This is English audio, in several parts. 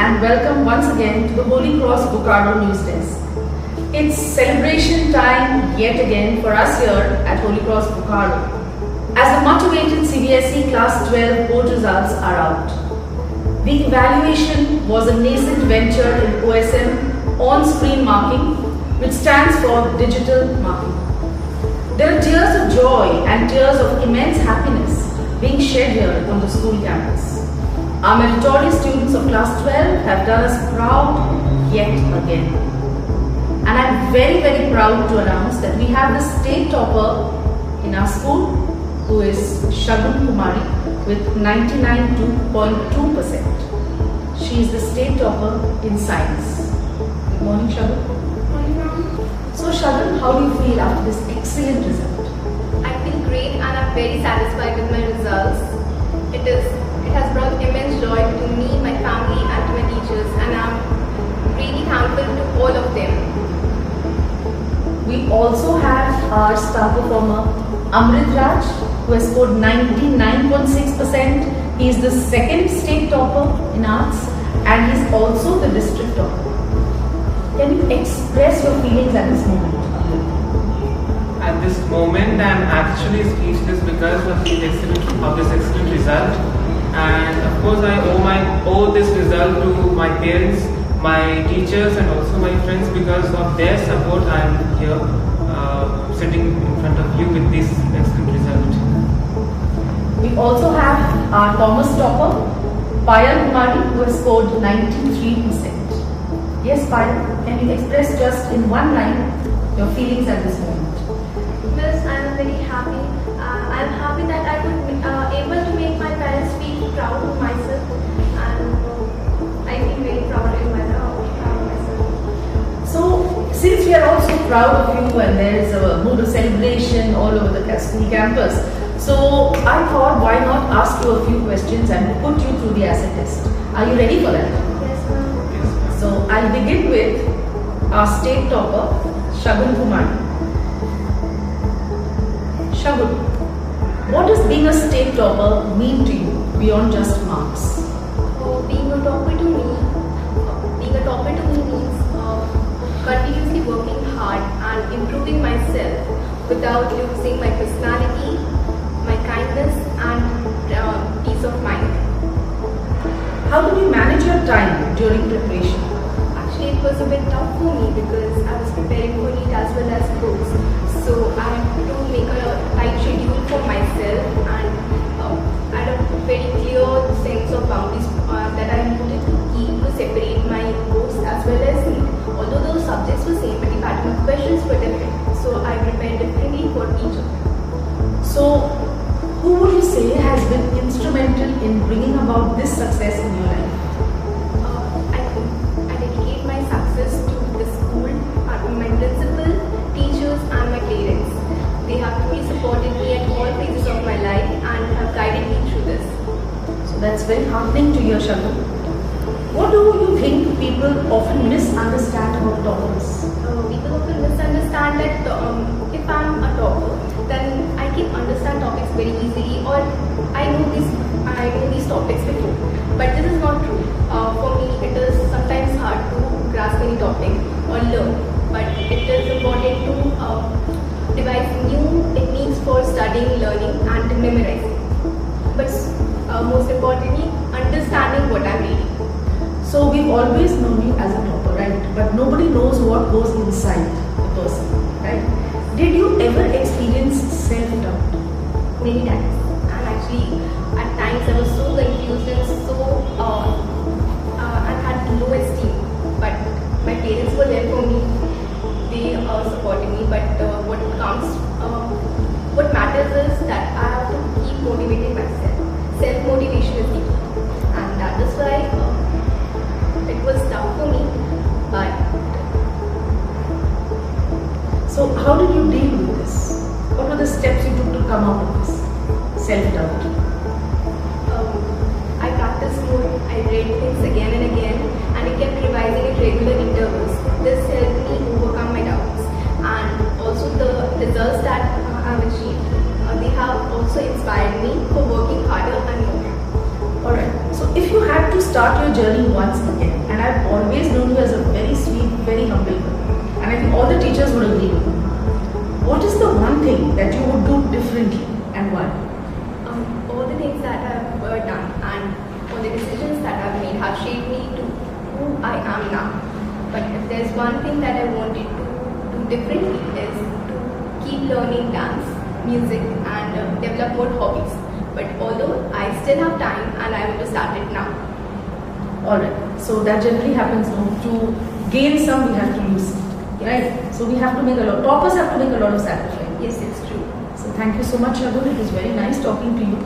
and welcome once again to the Holy Cross Bocado News Desk. It's celebration time yet again for us here at Holy Cross Bocado, as the much-awaited CBSE Class XII board results are out. The evaluation was a nascent venture in OSM on-screen marking, which stands for digital marking. There are tears of joy and tears of immense happiness being shared here on the school campus. Our meritorious students of Class 12 have done us proud yet again. And I'm very, very proud to announce that we have the state topper in our school, who is Shagun Kumari with 99.2%. She is the state topper in science. Good morning, Shagun. Good morning, ma'am. So Shagun, how do you feel after this excellent result? I feel great and I'm very satisfied with my results. It has brought immense joy to me, my family and to my teachers, and I'm really thankful to all of them. We also have our star performer Amrit Raj, who has scored 99.6%. He is the second state topper in arts and he is also the district topper. Can you express your feelings at this moment? At this moment, I am actually speechless because of this excellent result. And of course, I owe this result to my parents, my teachers, and also my friends. Because of their support, I am here sitting in front of you with this excellent result. We also have our Thomas topper, Payal Kumari, who has scored 93%. Yes, Payal, can you express just in one line your feelings at this moment? Miss, I am very happy. I am happy that I could able to make my parents feel proud of myself, and I feel very proud of myself. So, since we are also proud of you and there is a mood of celebration all over the school campus, so I thought why not ask you a few questions and put you through the acid test. Are you ready for that? Yes, ma'am. So, I'll begin with our state topper, Shagun Kumari. Shagun, what does being a state topper mean to you beyond just marks? Being a topper to me means continuously working hard and improving myself without losing my personality, my kindness and peace of mind. How do you manage your time during preparation? Actually, it was a bit tough for me because I was preparing for NEET as well as books. So I had to make a tight schedule for myself and I had a very clear sense of boundaries that I needed to keep to separate my books as well as NEET. Although those subjects were same, but the pattern of questions were different. So I prepared differently for each of them. So, who would you say has been instrumental in bringing about this success in your life? I dedicate my success to the school, my principal, teachers and my parents. They have truly supported me at all phases of my life and have guided me through this. So that's very heartening to hear, Shagun. What do you think people often misunderstand about toppers? People often misunderstand that if I'm a topper, then I can understand topics very easily, or I know these topics before. But this is not true. For me, it is sometimes hard to grasp any topic or learn. But it is important to devise new techniques for studying, learning, and memorizing. But most importantly, understanding what I'm reading. So we've always known you as a topper, right? But nobody knows what goes inside the person, right? Did you ever experience self-doubt? Many times. And actually, at times I was so confused and so and had low esteem. But my parents were there for me. They supported me. But what matters is that I have to keep motivating myself. Self-motivation is the key, and that is why it was tough for me. But so how did you deal with this? What were the steps you took to come out of this self-doubt? I practiced more. I read things again and again, and I kept revising at regular intervals. This helped me overcome my doubts, and also the results that I have achieved. They have also inspired me for working harder and more. Alright, so if you had to to start your journey once again, and I've always known you as a very sweet, very humble girl, and I think all the teachers would agree with me. What is the one thing that you would do differently and why? All the things that I've done and all the decisions that I've made have shaped me to who I am now. But if there's one thing that I wanted to do differently is to keep learning dance, music and develop more hobbies. But although I still have time and I want to start it now. Alright, so that generally happens. No? To gain some, we have to lose some. Right? So we have to make a lot, toppers have to make a lot of sacrifice. Yes, it's true. So thank you so much, Shagun. It was very nice talking to you.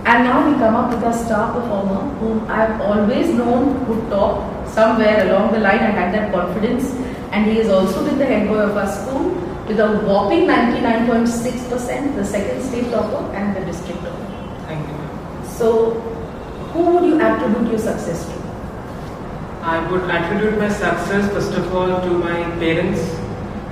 And now we come up with a star performer whom I've always known would top somewhere along the line. I had that confidence. And he has also been the head boy of our school with a whopping 99.6%, the second state topper and the district topper. Thank you. So, who would you attribute your success to? I would attribute my success first of all to my parents,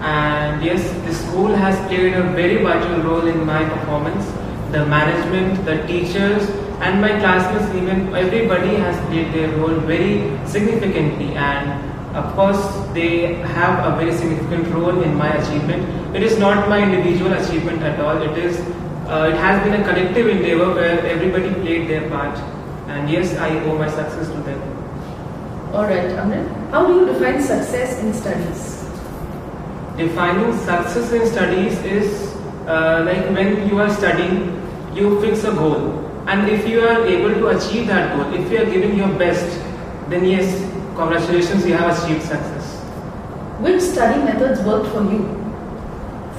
and yes, the school has played a very vital role in my performance. The management, the teachers and my classmates, even everybody has played their role very significantly, and of course they have a very significant role in my achievement. It is not my individual achievement at all, it has been a collective endeavor where everybody played their part, and yes, I owe my success to them. Alright, Amrit, how do you define success in studies? Defining success in studies is like when you are studying, you fix a goal, and if you are able to achieve that goal, if you are giving your best, then yes, congratulations, you have achieved success. Which study methods worked for you?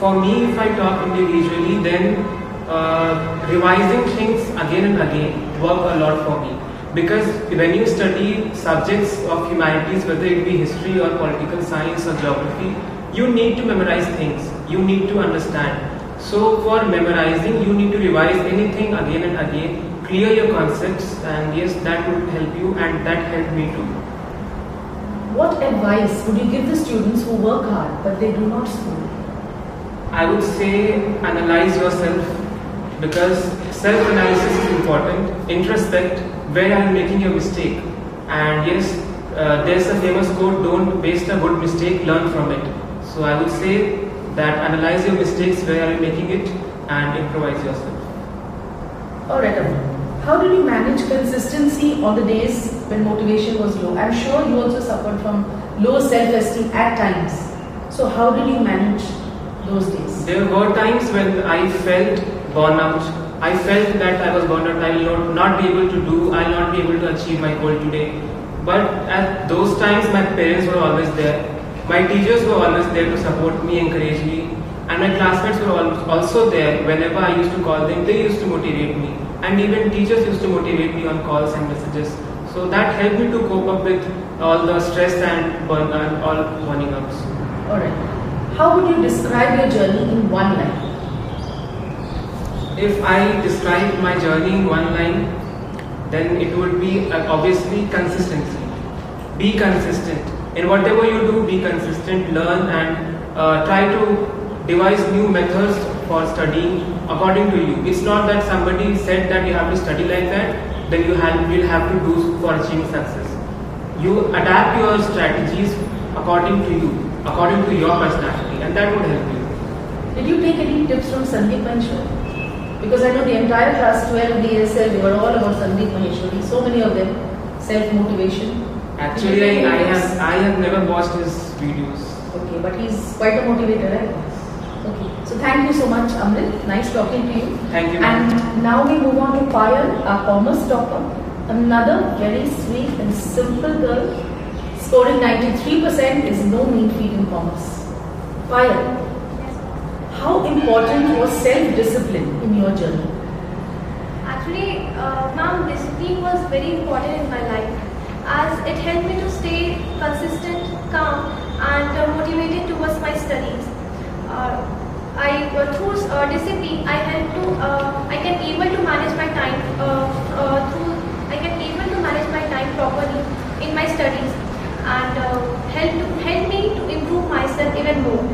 For me, if I talk individually, then revising things again and again work a lot for me. Because when you study subjects of humanities, whether it be history or political science or geography, you need to memorize things, you need to understand. So for memorizing, you need to revise anything again and again, clear your concepts, and yes, that would help you, and that helped me too. What advice would you give the students who work hard but they do not school? I would say analyze yourself, because self-analysis is important. Introspect, where are you making your mistake? And yes, there's a famous quote, don't waste a good mistake, learn from it. So I would say that analyze your mistakes, where are you making it, and improvise yourself. Alright, Amrit. How did you manage consistency on the days when motivation was low? I'm sure you also suffered from low self-esteem at times. So how did you manage those days? There were times when I felt burnout. I felt that I was burned out, I will not be able to do, I will not be able to achieve my goal today. But at those times, my parents were always there. My teachers were always there to support me, encourage me. And my classmates were also there. Whenever I used to call them, they used to motivate me. And even teachers used to motivate me on calls and messages. So that helped me to cope up with all the stress and all burning ups. Alright. How would you describe your journey in one line? If I describe my journey in one line, then it would be obviously consistency. Be consistent. In whatever you do, be consistent, learn, and try to devise new methods for studying according to you. It's not that somebody said that you have to study like that, then you will have to do for achieving success. You adapt your strategies according to you, according to your personality, and that would help you. Did you take any tips from Sandeep Maheshwari? Because I know the entire class 12 DSL, they were all about Sandeep Maheshwari. So many of them, self-motivation. Actually, I have never watched his videos. Okay, but he's quite a motivator, right? Okay, so thank you so much, Amrit. Nice talking to you. Thank you. And now we move on to Payal, our commerce topper. Another very sweet and simple girl. Scoring 93% is no mean feat in commerce. Payal, how important was self-discipline in your journey? Actually, ma'am, discipline was very important in my life, as it helped me to stay consistent, calm and motivated towards my studies. Through discipline, I can able to manage my time. I can able to manage my time properly in my studies, and help me to improve myself even more.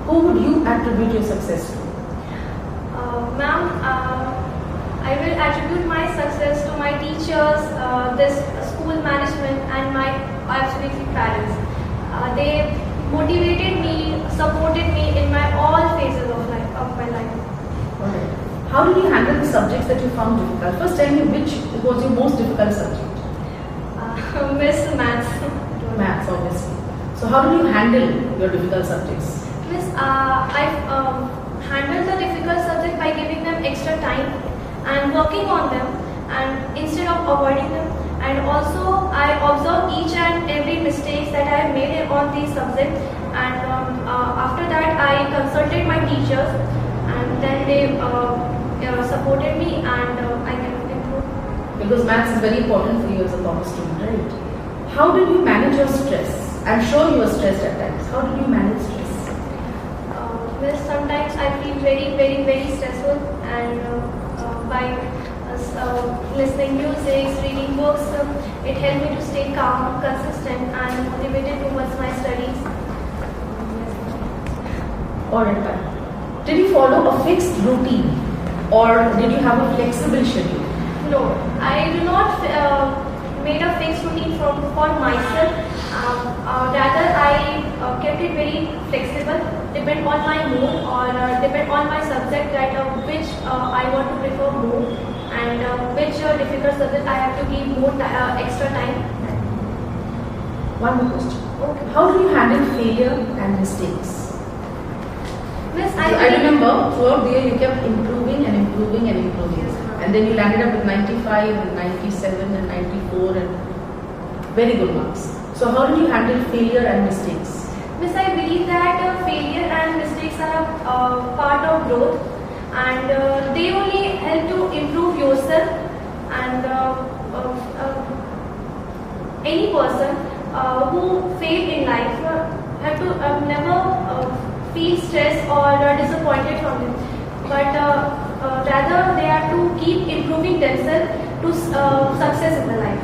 Who would you attribute your success to? Ma'am, I will attribute my success to my teachers, this school management, and my absolutely parents. They motivated me, supported me in my all phases of my life. Alright. How did you handle the subjects that you found difficult? First, tell me which was your most difficult subject. Miss Maths. Maths, obviously. So, how did you handle your difficult subjects? Miss, I've handled the difficult subject by giving them extra time and working on them, and instead of avoiding them. And also, I observe each and every mistake that I have made on these subjects, and after that, I consulted my teachers, and then they supported me, and I can improve. Because maths is very important for you as a college student, right? How did you manage your stress? I'm sure you were stressed at times. How did you manage stress? Well, sometimes I feel very, very, very stressful, and by listening music, reading books, it helped me to stay calm, consistent, and motivated towards my studies. Alright, fine. Did you follow a fixed routine, or did you have a flexible schedule? No, I do not made a fixed routine for myself. Rather, I kept it very flexible, depend on my mood, or depend on my subject that which I want to prefer more, and which difficult subject I have to give more extra time. One more question. Okay. How do you handle failure and mistakes? Miss, I remember throughout the year you kept improving and improving and improving. Yes, ma'am. And then you landed up with 95 and 97 and 94 and very good marks. So how did you handle failure and mistakes? Miss, I believe that failure and mistakes are a part of growth, and they only help to improve yourself. And any person who failed in life have to never feel stressed or disappointed from them, but rather they have to keep improving themselves to success in the life.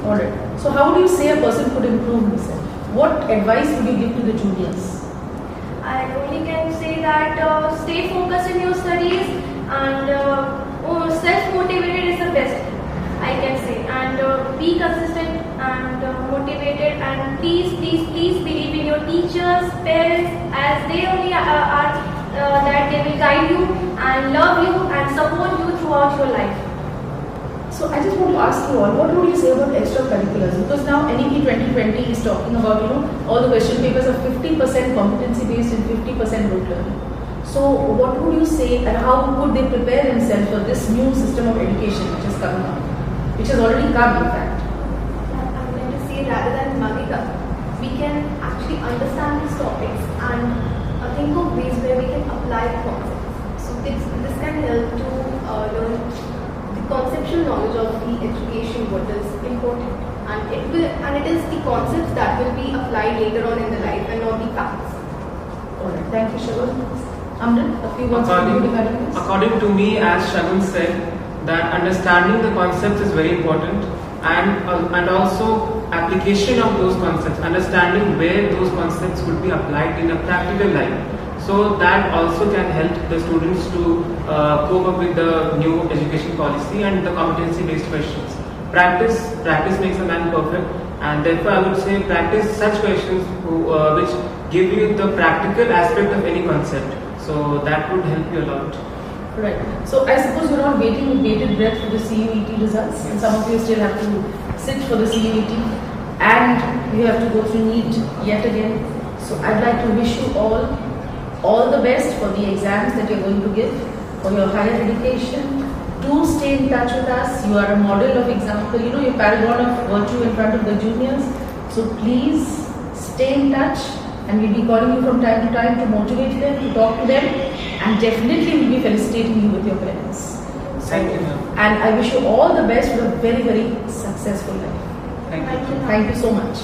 Alright. So how would you say a person could improve himself? What advice would you give to the juniors? I only can say that stay focused in your studies, and self-motivated is the best, I can say, and be consistent and motivated, and please believe in your teachers, parents, as they only are that they will guide you and love you and support you throughout your life. So I just want to ask you all, what would you say about extracurriculars? Because now NEP 2020 is talking about, all the question papers are 50% competency based and 50% rote learning. So what would you say, and how would they prepare themselves for this new system of education which is coming up, which has already come in fact? I'm going to say, rather than mugging up, we can actually understand these topics and think of ways where we can apply the concepts. So this can help to learn the conceptual knowledge of the education, what is important, and it is the concepts that will be applied later on in the life and not the facts. Alright, thank you, Shagun. Amrit, a few words from you regarding this? According to me, as Shagun said, that understanding the concepts is very important, and also application of those concepts, understanding where those concepts would be applied in a practical life. So that also can help the students to cope up with the new education policy and the competency-based questions. Practice makes a man perfect, and therefore I would say practice such questions which give you the practical aspect of any concept. So that would help you a lot. Right. So I suppose you're all waiting with bated breath for the CUET results, and some of you still have to sit for the CUET, and you have to go through NEET yet again. So I'd like to wish you all the best for the exams that you're going to give, for your higher education. Do stay in touch with us. You are a model of example, you're paragon of virtue in front of the juniors. So please stay in touch, and we'll be calling you from time to time to motivate them, to talk to them, and definitely we'll be felicitating you with your parents. Thank you, ma'am. And I wish you all the best for a very, very successful life. Thank you. Thank you so much.